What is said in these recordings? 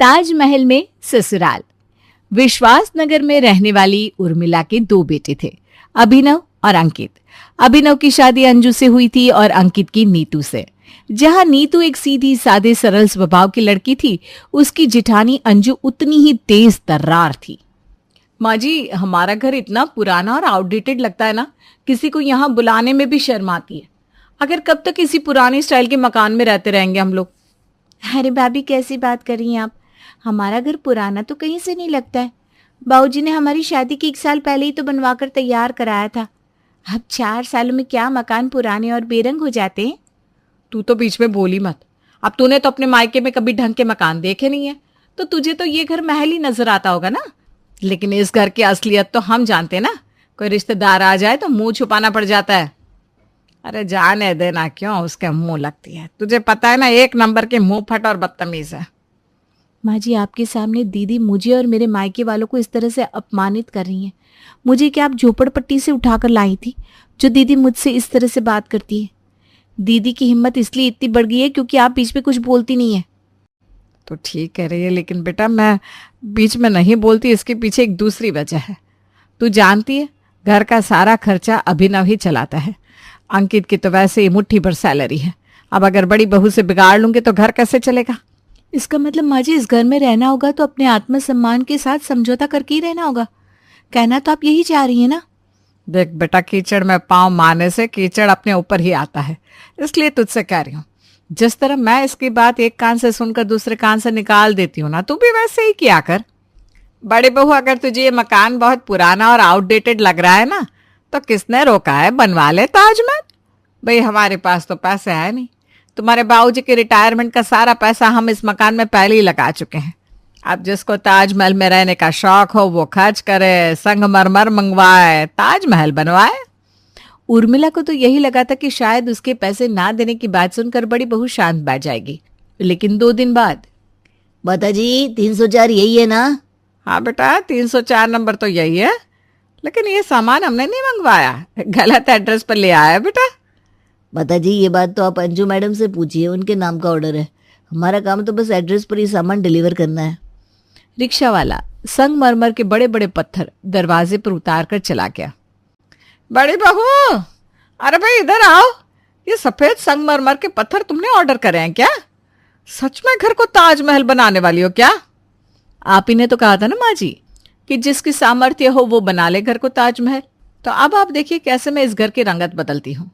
ताजमहल में ससुराल। विश्वास नगर में रहने वाली उर्मिला के दो बेटे थे, अभिनव और अंकित। अभिनव की शादी अंजू से हुई थी और अंकित की नीतू से। जहां नीतू एक सीधी सादे सरल स्वभाव की लड़की थी, उसकी जिठानी अंजू उतनी ही तेज तर्रार थी। माँ जी, हमारा घर इतना पुराना और आउटडेटेड लगता है ना, किसी को यहाँ बुलाने में भी शर्म आती है। अगर कब तक इसी पुराने स्टाइल के मकान में रहते रहेंगे हम लोग। अरे भाभी, कैसी बात कर रही हैं आप? हमारा घर पुराना तो कहीं से नहीं लगता है। बाबूजी ने हमारी शादी के 1 साल पहले ही तो बनवाकर तैयार कराया था। अब 4 सालों में क्या मकान पुराने और बेरंग हो जाते हैं। तू तो बीच में बोली मत। अब तूने तो अपने मायके में कभी ढंग के मकान देखे नहीं है, तो तुझे तो ये घर महल ही नजर आता होगा ना। लेकिन इस घर की असलियत तो हम जानते ना। कोई रिश्तेदार आ जाए तो मुंह छुपाना पड़ जाता है। अरे जाने देना, क्यों उसके मुंह लगती है। तुझे पता है ना, 1 नंबर के मुंह फट और बदतमीज है। माँ जी, आपके सामने दीदी मुझे और मेरे मायके वालों को इस तरह से अपमानित कर रही हैं। मुझे क्या आप झोपड़पट्टी से उठाकर लाई थी, जो दीदी मुझसे इस तरह से बात करती है? दीदी की हिम्मत इसलिए इतनी बढ़ गई है क्योंकि आप बीच में कुछ बोलती नहीं है। तो ठीक कह रही है, लेकिन बेटा मैं बीच में नहीं बोलती, इसके पीछे एक दूसरी वजह है। तू जानती है, घर का सारा खर्चा अभिनव ही चलाता है। अंकित की तो वैसे ही मुट्ठी भर सैलरी है। अब अगर बड़ी बहू से बिगाड़ लूंगी तो घर कैसे चलेगा। इसका मतलब माँ जी, इस घर में रहना होगा तो अपने आत्मसम्मान के साथ समझौता करके ही रहना होगा। कहना तो आप यही चाह रही हैं ना? देख बेटा, कीचड़ में पांव मारने से कीचड़ अपने ऊपर ही आता है, इसलिए तुझसे कह रही हूँ। जिस तरह मैं इसकी बात एक कान से सुनकर दूसरे कान से निकाल देती हूँ ना, तू भी वैसे ही किया कर। बड़ी बहू, अगर तुझे ये मकान बहुत पुराना और आउटडेटेड लग रहा है ना, तो किसने रोका है, बनवा ले ताजमहल। भाई हमारे पास तो पैसे है नहीं। तुम्हारे बाबूजी के रिटायरमेंट का सारा पैसा हम इस मकान में पहले ही लगा चुके हैं। अब जिसको ताजमहल में रहने का शौक हो वो खर्च करे, संगमरमर मंगवाए, ताजमहल बनवाए। उर्मिला को तो यही लगा था कि शायद उसके पैसे ना देने की बात सुनकर बड़ी बहू शांत बैठ जाएगी। लेकिन 2 दिन बाद, माता जी 304 यही है ना? हाँ बेटा, 304 नंबर तो यही है, लेकिन ये सामान हमने नहीं मंगवाया, गलत एड्रेस पर ले आया बेटा। माता जी, ये बात तो आप अंजू मैडम से पूछिए, उनके नाम का ऑर्डर है। हमारा काम तो बस एड्रेस पर ही सामान डिलीवर करना है। रिक्शा वाला संगमरमर के बड़े बड़े पत्थर दरवाजे पर उतार कर चला गया। बड़ी बहू, अरे भाई इधर आओ। ये सफेद संगमरमर के पत्थर तुमने ऑर्डर करे हैं क्या? सच में घर को ताजमहल बनाने वाली हो क्या? आप ही ने तो कहा था ना माँ जी कि जिसकी सामर्थ्य हो वो बना ले घर को ताजमहल। तो अब आप देखिए कैसे मैं इस घर की रंगत बदलती हूँ।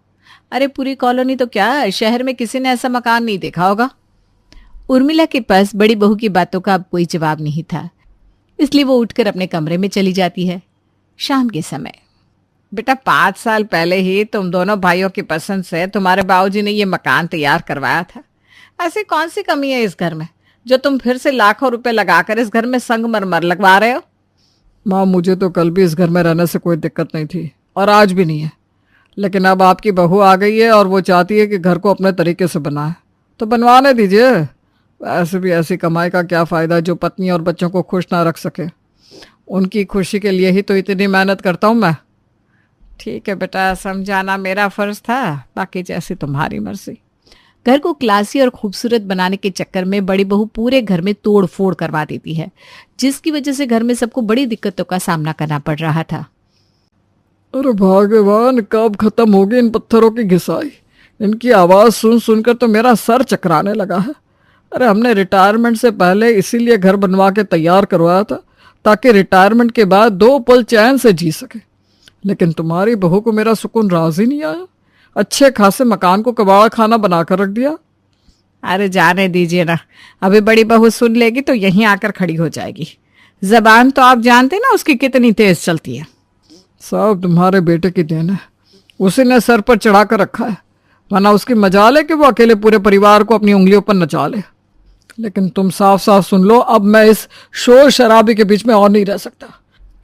अरे पूरी कॉलोनी तो क्या, शहर में किसी ने ऐसा मकान नहीं देखा होगा। उर्मिला के पास बड़ी बहू की बातों का अब कोई जवाब नहीं था, इसलिए वो उठकर अपने कमरे में चली जाती है। शाम के समय, बेटा 5 साल पहले ही तुम दोनों भाइयों की पसंद से तुम्हारे बाबूजी ने ये मकान तैयार करवाया था। ऐसी कौन सी कमी है इस घर में जो तुम फिर से लाखों रुपए लगाकर इस घर में संगमरमर लगवा रहे हो? माँ, मुझे तो कल भी इस घर में रहने से कोई दिक्कत नहीं थी और आज भी नहीं है, लेकिन अब आपकी बहू आ गई है और वो चाहती है कि घर को अपने तरीके से बनाए, तो बनवाने दीजिए। ऐसे भी ऐसी कमाई का क्या फ़ायदा जो पत्नी और बच्चों को खुश ना रख सके। उनकी खुशी के लिए ही तो इतनी मेहनत करता हूँ मैं। ठीक है बेटा, समझाना मेरा फर्ज था, बाकी जैसी तुम्हारी मर्जी। घर को क्लासी और खूबसूरत बनाने के चक्कर में बड़ी बहू पूरे घर में तोड़ फोड़ करवा देती है, जिसकी वजह से घर में सबको बड़ी दिक्कतों का सामना करना पड़ रहा था। अरे भगवान, कब खत्म होगी इन पत्थरों की घिसाई। इनकी आवाज़ सुन सुनकर तो मेरा सर चकराने लगा है। अरे हमने रिटायरमेंट से पहले इसीलिए घर बनवा के तैयार करवाया था ताकि रिटायरमेंट के बाद 2 पल चैन से जी सके, लेकिन तुम्हारी बहू को मेरा सुकून राज ही नहीं आया। अच्छे खासे मकान को कबाड़ा खाना बनाकर रख दिया। अरे जाने दीजिए ना, अभी बड़ी बहू सुन लेगी तो यहीं आकर खड़ी हो जाएगी। जबान तो आप जानते ना उसकी कितनी तेज चलती है। सब तुम्हारे बेटे की देन है, उसी ने सर पर चढ़ा कर रखा है, वरना उसकी मजाल है कि वो अकेले पूरे परिवार को अपनी उंगलियों पर नचा ले। लेकिन तुम साफ साफ सुन लो, अब मैं इस शोर शराबी के बीच में और नहीं रह सकता।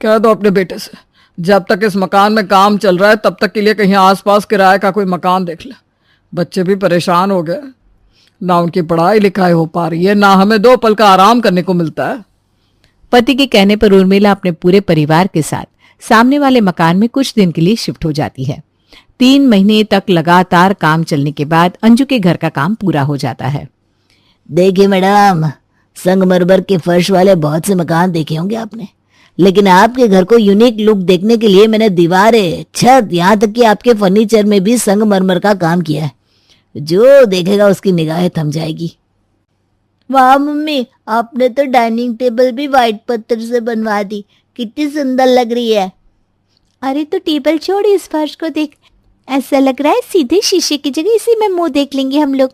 कह दो अपने बेटे से जब तक इस मकान में काम चल रहा है तब तक के लिए कहीं आसपास किराए का कोई मकान देख ले। बच्चे भी परेशान हो गए, ना उनकी पढ़ाई लिखाई हो पा रही है, ना हमें 2 पल का आराम करने को मिलता है। पति के कहने पर उर्मिला अपने पूरे परिवार के साथ सामने वाले मकान में कुछ दिन के लिए शिफ्ट हो जाती है। 3 महीने तक लगातार काम चलने के बाद अंजू के घर का काम पूरा हो जाता है। देखिए मैडम, संगमरमर के फर्श वाले बहुत से मकान देखे होंगे आपने, लेकिन आपके घर को यूनिक लुक देखने के लिए मैंने दीवारें, छत, यहाँ तक कि आपके फर्नीचर में भी संगमरमर का काम किया है। जो देखेगा उसकी निगाहें थम जाएगी। वाह मम्मी, आपने तो डाइनिंग टेबल भी व्हाइट पत्थर से बनवा दी, कितनी सुंदर लग रही है। अरे तो टेबल छोड़, इस फर्श को देख, ऐसा लग रहा है सीधे शीशे की जगह इसी में मुंह देख लेंगे हम लोग।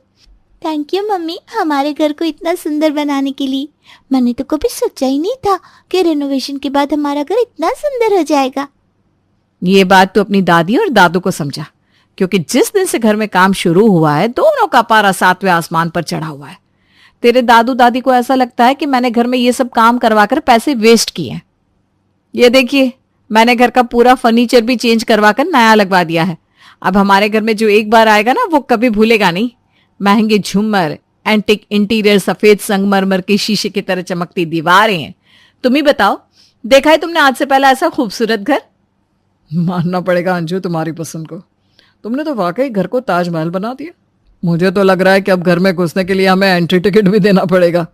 थैंक यू मम्मी, हमारे घर को इतना सुंदर बनाने के लिए। मैंने तो कभी सोचा ही नहीं था कि रेनोवेशन के बाद हमारा घर इतना सुंदर हो जाएगा। ये बात तो अपनी दादी और दादू को समझा, क्योंकि जिस दिन से घर में काम शुरू हुआ है दोनों का पारा 7वें आसमान पर चढ़ा हुआ है। तेरे दादू दादी को ऐसा लगता है कि मैंने घर में ये सब काम करवाकर पैसे वेस्ट किए हैं। ये देखिए, मैंने घर का पूरा फर्नीचर भी चेंज करवाकर नया लगवा दिया है। अब हमारे घर में जो एक बार आएगा ना, वो कभी भूलेगा नहीं। महंगे झूमर, एंटिक इंटीरियर, सफेद संगमरमर के शीशे की तरह चमकती दीवारें हैं। तुम ही बताओ, देखा है तुमने आज से पहले ऐसा खूबसूरत घर? मानना पड़ेगा अंजू तुम्हारी पसंद को। तुमने तो वाकई घर को ताजमहल बना दिया। मुझे तो लग रहा है कि अब घर में घुसने के लिए हमें एंट्री टिकट भी देना पड़ेगा।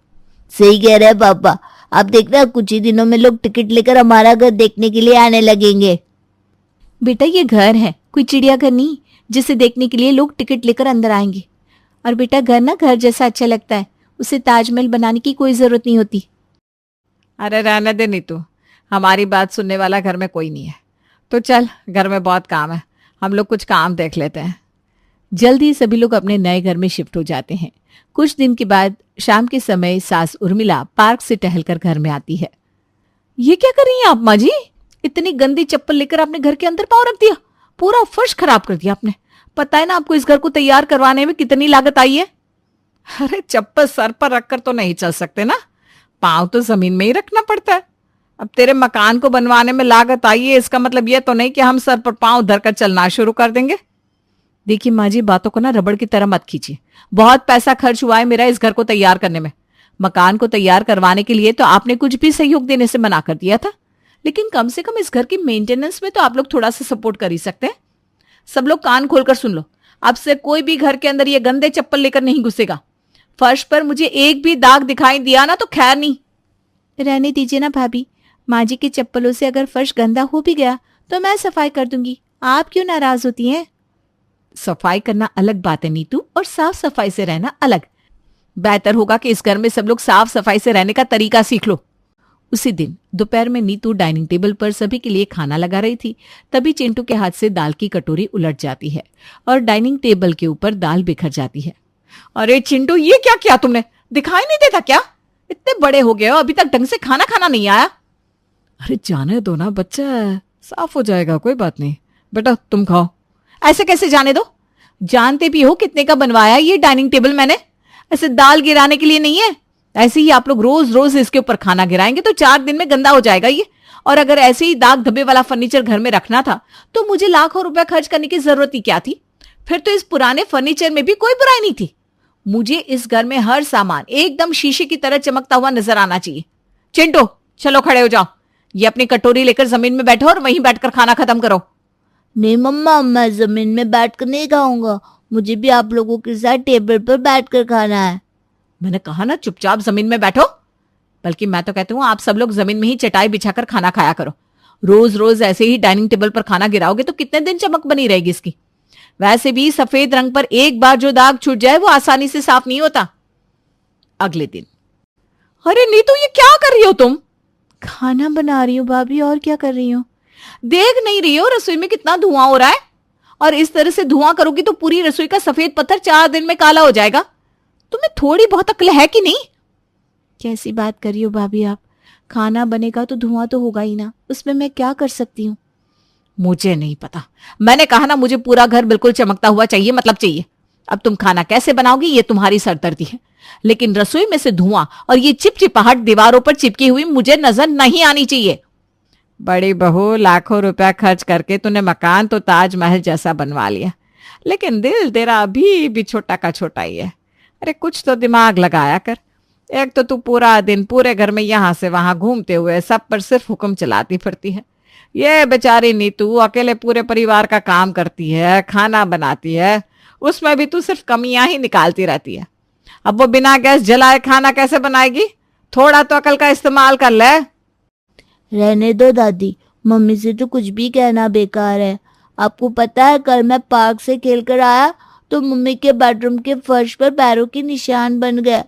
सही कह रहे हैं पापा, आप देख रहे हैं कुछ ही दिनों में लोग टिकट लेकर हमारा घर देखने के लिए आने लगेंगे। बेटा ये घर है, कोई चिड़ियाघर नहीं जिसे देखने के लिए लोग टिकट लेकर अंदर आएंगे। और बेटा घर ना घर जैसा अच्छा लगता है, उसे ताजमहल बनाने की कोई जरूरत नहीं होती। अरे रहने दे नीतू, हमारी बात सुनने वाला घर में कोई नहीं है। तो चल, घर में बहुत काम है, हम लोग कुछ काम देख लेते हैं। जल्दी सभी लोग अपने नए घर में शिफ्ट हो जाते हैं। कुछ दिन के बाद शाम के समय सास उर्मिला पार्क से टहलकर घर में आती है। ये क्या कर रही हैं आप माँ जी? इतनी गंदी चप्पल लेकर आपने घर के अंदर पाँव रख दिया, पूरा फर्श खराब कर दिया आपने। पता है ना आपको इस घर को तैयार करवाने में कितनी लागत आई है? अरे चप्पल सर पर रखकर तो नहीं चल सकते ना, पाँव तो जमीन में ही रखना पड़ता है। अब तेरे मकान को बनवाने में लागत आई है, इसका मतलब यह तो नहीं कि हम सर पर पाँव धरकर चलना शुरू कर देंगे। देखिए माँ जी, बातों को ना रबड़ की तरह मत खींचिए। बहुत पैसा खर्च हुआ है मेरा इस घर को तैयार करने में। मकान को तैयार करवाने के लिए तो आपने कुछ भी सहयोग देने से मना कर दिया था, लेकिन कम से कम इस घर की मेंटेनेंस में तो आप लोग थोड़ा सा सपोर्ट कर ही सकते हैं। सब लोग कान खोलकर सुन लो, अब से कोई भी घर के अंदर ये गंदे चप्पल लेकर नहीं घुसेगा। फर्श पर मुझे एक भी दाग दिखाई दिया ना तो खैर नहीं। रहने दीजिए ना भाभी, माँ जी के चप्पलों से अगर फर्श गंदा हो भी गया तो मैं सफाई कर दूंगी, आप क्यों नाराज होती हैं? सफाई करना अलग बात है नीतू, और साफ सफाई से रहना अलग। बेहतर होगा कि इस घर में सब लोग साफ सफाई से रहने का तरीका सीख लो। उसी दिन दोपहर में नीतू डाइनिंग टेबल पर सभी के लिए खाना लगा रही थी, तभी चिंटू के हाथ से दाल की कटोरी उलट जाती है और डाइनिंग टेबल के ऊपर दाल बिखर जाती है। अरे चिंटू, ये क्या किया तुमने? दिखाई नहीं देता क्या? इतने बड़े हो गए हो, अभी तक ढंग से खाना खाना नहीं आया। अरे जाने दो ना बच्चा, साफ हो जाएगा, कोई बात नहीं। बेटा तुम खाओ। ऐसे कैसे जाने दो? जानते भी हो कितने का बनवाया ये डाइनिंग टेबल मैंने। ऐसे दाल गिराने के लिए नहीं है। ऐसे ही आप लोग रोज रोज इसके ऊपर खाना गिराएंगे तो 4 दिन में गंदा हो जाएगा ये। और अगर ऐसे ही दाग धब्बे वाला फर्नीचर घर में रखना था तो मुझे लाखों रुपए खर्च करने की जरूरत ही क्या थी? फिर तो इस पुराने फर्नीचर में भी कोई बुराई नहीं थी। मुझे इस घर में हर सामान एकदम शीशे की तरह चमकता हुआ नजर आना चाहिए। चिंटू चलो खड़े हो जाओ, ये अपनी कटोरी लेकर जमीन में बैठो और वहीं बैठकर खाना खत्म करो। नहीं मम्मा, मैं जमीन में बैठकर नहीं खाऊंगा, मुझे भी आप लोगों के साथ टेबल पर बैठकर खाना है। मैंने कहा ना चुपचाप जमीन में बैठो। बल्कि मैं तो कहती हूँ आप सब लोग जमीन में ही चटाई बिछाकर खाना खाया करो। रोज रोज ऐसे ही डाइनिंग टेबल पर खाना गिराओगे तो कितने दिन चमक बनी रहेगी इसकी? वैसे भी सफेद रंग पर एक बार जो दाग छूट जाए वो आसानी से साफ नहीं होता। अगले दिन, अरे नीतू ये क्या कर रही हो तुम? खाना बना रही हूँ भाभी, और क्या कर रही हूँ? देख नहीं रही हो रसोई में कितना धुआं हो रहा है? और इस तरह से धुआं करोगी तो पूरी रसोई का सफेद पत्थर 4 दिन में काला हो जाएगा। तुम्हें थोड़ी बहुत अक्ल है कि नहीं? कैसी बात कर रही हो भाभी आप? खाना बनेगा तो धुआं तो होगा ही ना, उसमें मैं क्या कर सकती हूँ? मुझे नहीं पता, मैंने कहा ना मुझे पूरा घर बिल्कुल चमकता हुआ चाहिए, मतलब चाहिए। अब तुम खाना कैसे बनाओगी ये तुम्हारी सरदर्दी है, लेकिन रसोई में से धुआं और ये चिपचिपाहट दीवारों पर चिपकी हुई मुझे नजर नहीं आनी चाहिए। बड़ी बहू, लाखों रुपया खर्च करके तूने मकान तो ताजमहल जैसा बनवा लिया, लेकिन दिल तेरा अभी भी छोटा का छोटा ही है। अरे कुछ तो दिमाग लगाया कर। एक तो तू पूरा दिन पूरे घर में यहाँ से वहां घूमते हुए सब पर सिर्फ हुक्म चलाती फिरती है। ये बेचारी नीतू अकेले पूरे परिवार का काम करती है, खाना बनाती है, उसमें भी तू सिर्फ कमियां ही निकालती रहती है। अब वो बिना गैस जलाए खाना कैसे बनाएगी? थोड़ा तो अकल का इस्तेमाल कर ले। रहने दो दादी, मम्मी से तो कुछ भी कहना बेकार है। आपको पता है कल मैं पार्क से खेल कर आया तो मम्मी के बेडरूम के फर्श पर पैरों के निशान बन गए।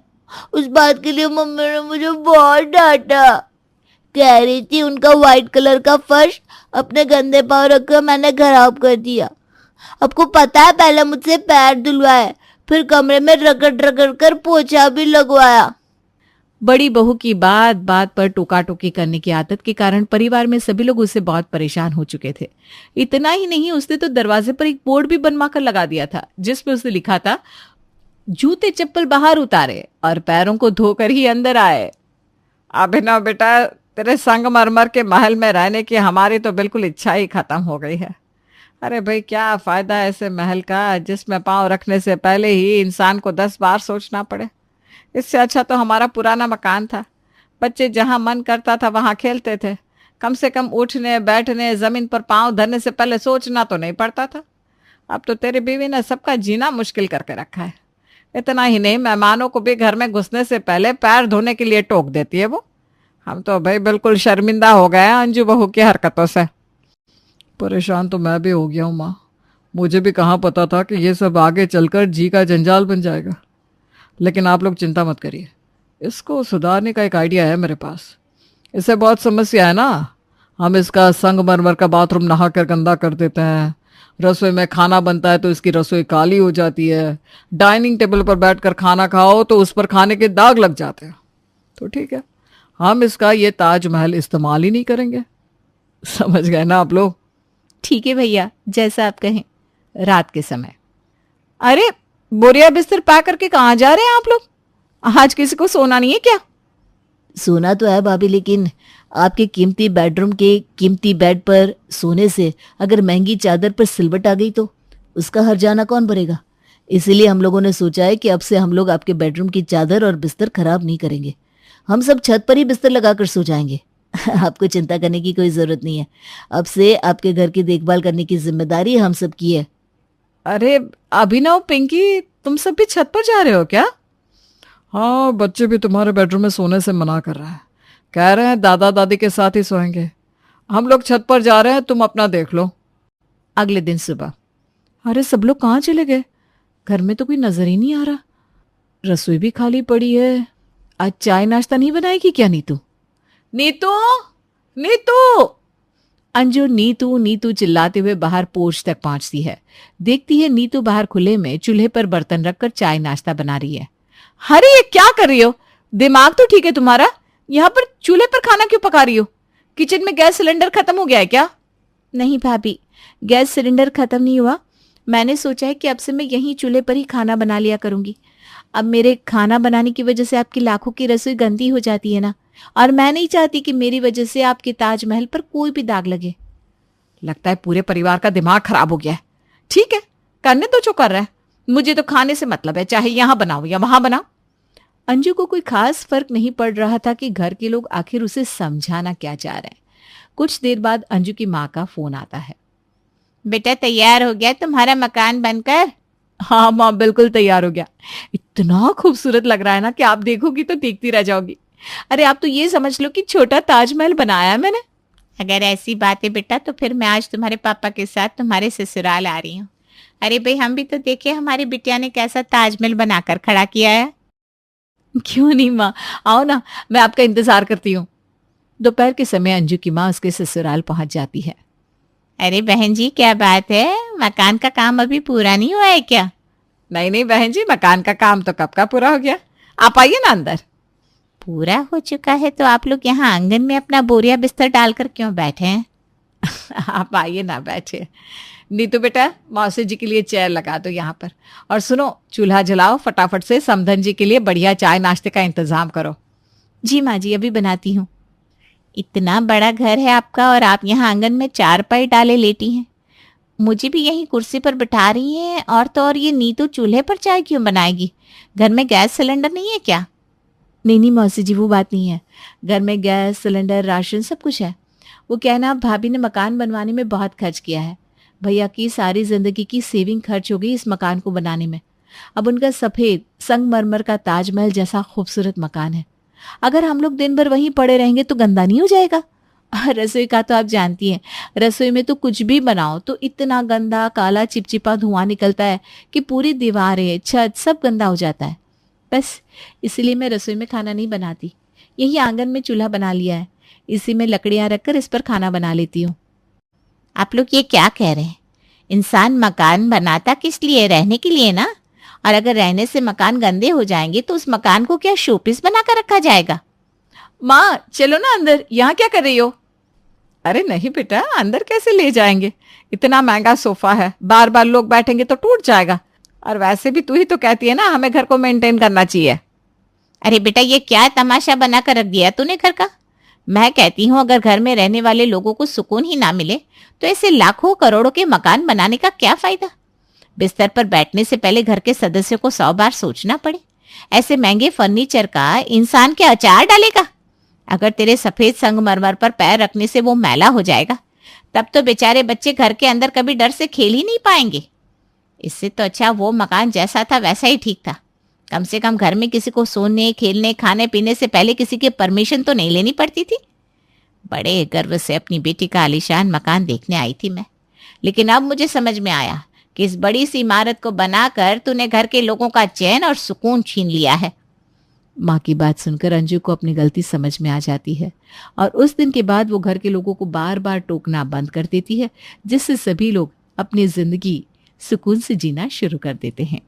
उस बात के लिए मम्मी ने मुझे बहुत डांटा। कह रही थी उनका व्हाइट कलर का फर्श अपने गंदे पाँव रखकर मैंने खराब कर दिया। आपको पता है पहले मुझसे पैर धुलवाए, फिर कमरे में रगड़ रगड़ कर पोछा भी लगवाया। बड़ी बहू की बात बात पर टोका टोकी करने की आदत के कारण परिवार में सभी लोग उससे बहुत परेशान हो चुके थे। इतना ही नहीं, उसने तो दरवाजे पर एक बोर्ड भी बनवा कर लगा दिया था जिसमें उसने लिखा था, जूते चप्पल बाहर उतारे और पैरों को धोकर ही अंदर आए। अभिनव बेटा, तेरे संगमरमर के महल में रहने की हमारी तो बिल्कुल इच्छा ही खत्म हो गई है। अरे भाई, क्या फायदा है ऐसे महल का जिसमें पांव रखने से पहले ही इंसान को 10 बार सोचना पड़े। इससे अच्छा तो हमारा पुराना मकान था। बच्चे जहां मन करता था वहां खेलते थे। कम से कम उठने बैठने जमीन पर पांव धरने से पहले सोचना तो नहीं पड़ता था। अब तो तेरी बीवी ने सबका जीना मुश्किल करके रखा है। इतना ही नहीं, मेहमानों को भी घर में घुसने से पहले पैर धोने के लिए टोक देती है वो। हम तो भाई बिल्कुल शर्मिंदा हो गए हैं अंजू बहू की हरकतों से। परेशान तो मैं भी हो गया हूँ माँ। मुझे भी कहाँ पता था कि ये सब आगे चलकर जी का जंजाल बन जाएगा। लेकिन आप लोग चिंता मत करिए, इसको सुधारने का एक आइडिया है मेरे पास। इससे बहुत समस्या है ना। हम इसका संगमरमर का बाथरूम नहाकर गंदा कर देते हैं। रसोई में खाना बनता है तो इसकी रसोई काली हो जाती है। डाइनिंग टेबल पर बैठकर खाना खाओ तो उस पर खाने के दाग लग जाते हैं। तो ठीक है, हम इसका ये ताजमहल इस्तेमाल ही नहीं करेंगे। समझ गए ना आप लोग? ठीक है भैया, जैसा आप कहें। रात के समय, अरे बोरिया बिस्तर पैक करके कहाँ जा रहे हैं आप लोग? आज किसी को सोना नहीं है क्या? सोना तो है भाभी, लेकिन आपके कीमती बेडरूम के कीमती बेड पर सोने से अगर महंगी चादर पर सिलवट आ गई तो उसका हर्जाना कौन भरेगा? इसीलिए हम लोगों ने सोचा है कि अब से हम लोग आपके बेडरूम की चादर और बिस्तर खराब नहीं करेंगे। हम सब छत पर ही बिस्तर लगाकर सो जाएंगे। आपको चिंता करने की कोई जरूरत नहीं है। अब से आपके घर की देखभाल करने की जिम्मेदारी हम सब की है। अरे अभिनव, पिंकी, तुम सब भी छत पर जा रहे हो क्या? हाँ, बच्चे भी तुम्हारे बेडरूम में सोने से मना कर रहे हैं। कह रहे हैं दादा दादी के साथ ही सोएंगे। हम लोग छत पर जा रहे हैं, तुम अपना देख लो। अगले दिन सुबह, अरे सब लोग कहाँ चले गए? घर में तो कोई नजर ही नहीं आ रहा। रसोई भी खाली पड़ी है। आज चाय नाश्ता नहीं बनाएगी क्या नीतू? नीतू, नीतू! अंजू नीतू नीतू चिल्लाते हुए बाहर पोर्च तक पहुंचती है। देखती है नीतू बाहर खुले में चूल्हे पर बर्तन रखकर चाय नाश्ता बना रही है। अरे ये क्या कर रही हो? दिमाग तो ठीक है तुम्हारा? यहाँ पर चूल्हे पर खाना क्यों पका रही हो? किचन में गैस सिलेंडर खत्म हो गया है क्या? नहीं भाभी, गैस सिलेंडर खत्म नहीं हुआ। मैंने सोचा है कि अब से मैं यहीं चूल्हे पर ही खाना बना लिया करूंगी। अब मेरे खाना बनाने की वजह से आपकी लाखों की रसोई गंदी हो जाती है ना, और मैं नहीं चाहती कि मेरी वजह से आपके ताजमहल पर कोई भी दाग लगे। लगता है पूरे परिवार का दिमाग खराब हो गया है। ठीक है, करने तो जो कर रहा है। मुझे तो खाने से मतलब है, चाहे यहां बनाओ या वहां बनाओ। अंजू को कोई खास फर्क नहीं पड़ रहा था कि घर के लोग आखिर उसे समझाना क्या चाह रहे हैं। कुछ देर बाद अंजू की माँ का फोन आता है। बेटा, तैयार हो गया तुम्हारा मकान बनकर? हाँ माँ, बिल्कुल तैयार हो गया। इतना खूबसूरत लग रहा है ना कि आप देखोगी तो देखती रह जाओगी। अरे आप तो ये समझ लो कि छोटा ताजमहल बनाया है मैंने। अगर ऐसी बात है बेटा, तो फिर मैं आज तुम्हारे पापा के साथ तुम्हारे ससुराल आ रही हूँ। अरे भाई, हम भी तो देखे हमारी बिटिया ने कैसा ताजमहल बनाकर खड़ा किया है। क्यों नहीं माँ, आओ ना, मैं आपका इंतजार करती हूँ। दोपहर के समय अंजू की माँ उसके ससुराल पहुंच जाती है। अरे बहन जी, क्या बात है? मकान का काम अभी पूरा नहीं हुआ है क्या? नहीं नहीं बहन जी, मकान का काम तो कब का पूरा हो गया। आप आइए ना अंदर। पूरा हो चुका है तो आप लोग यहाँ आंगन में अपना बोरिया बिस्तर डालकर क्यों बैठे हैं? आप आइए ना, बैठिए। नीतू बेटा, मौसी जी के लिए चेयर लगा दो यहाँ पर। और सुनो, चूल्हा जलाओ फटाफट से। समधन जी के लिए बढ़िया चाय नाश्ते का इंतजाम करो। जी माँ जी, अभी बनाती हूँ। इतना बड़ा घर है आपका और आप यहाँ आंगन में चारपाई डाले लेटी हैं। मुझे भी यहीं कुर्सी पर बिठा रही हैं, और तो और ये नीतू चूल्हे पर चाय क्यों बनाएगी? घर में गैस सिलेंडर नहीं है क्या? नहीं नहीं मौसी जी, वो बात नहीं है। घर में गैस सिलेंडर, राशन सब कुछ है। वो क्या है ना, भाभी ने मकान बनवाने में बहुत खर्च किया है। भैया की सारी जिंदगी की सेविंग खर्च हो गई इस मकान को बनाने में। अब उनका सफ़ेद संगमरमर का ताजमहल जैसा खूबसूरत मकान है। अगर हम लोग दिन भर वहीं पड़े रहेंगे तो गंदा नहीं हो जाएगा? रसोई का तो आप जानती हैं, रसोई में तो कुछ भी बनाओ तो इतना गंदा काला चिपचिपा धुआं निकलता है कि पूरी दीवारें छत सब गंदा हो जाता है। बस इसलिए मैं रसोई में खाना नहीं बनाती। यही आंगन में चूल्हा बना लिया है, इसी में लकड़ियां रखकर इस पर खाना बना लेती हूँ। आप लोग ये क्या कह रहे हैं? इंसान मकान बनाता किस लिए? रहने के लिए ना। और अगर रहने से मकान गंदे हो जाएंगे तो उस मकान को क्या शोपीस बनाकर रखा जाएगा? माँ चलो ना अंदर, यहाँ क्या कर रही हो? अरे नहीं बेटा, अंदर कैसे ले जाएंगे? इतना महंगा सोफा है, बार बार लोग बैठेंगे तो टूट जाएगा। और वैसे भी तू ही तो कहती है ना हमें घर को मेंटेन करना चाहिए। अरे बेटा, ये क्या तमाशा बना कर रख दिया तूने घर का? मैं कहती हूँ अगर घर में रहने वाले लोगों को सुकून ही ना मिले तो ऐसे लाखों करोड़ों के मकान बनाने का क्या फायदा? बिस्तर पर बैठने से पहले घर के सदस्यों को 100 बार सोचना पड़े। ऐसे महंगे फर्नीचर का इंसान क्या अचार डालेगा? अगर तेरे सफेद संगमरमर पर पैर रखने से वो मैला हो जाएगा तब तो बेचारे बच्चे घर के अंदर कभी डर से खेल ही नहीं पाएंगे। इससे तो अच्छा वो मकान जैसा था वैसा ही ठीक था। कम से कम घर में किसी को सोने, खेलने, खाने पीने से पहले किसी की परमिशन तो नहीं लेनी पड़ती थी। बड़े गर्व से अपनी बेटी का आलीशान मकान देखने आई थी मैं, लेकिन अब मुझे समझ में आया कि इस बड़ी सी इमारत को बनाकर तूने घर के लोगों का चैन और सुकून छीन लिया है। माँ की बात सुनकर अंजू को अपनी गलती समझ में आ जाती है और उस दिन के बाद वो घर के लोगों को बार बार टोकना बंद कर देती है, जिससे सभी लोग अपनी जिंदगी सुकून से जीना शुरू कर देते हैं।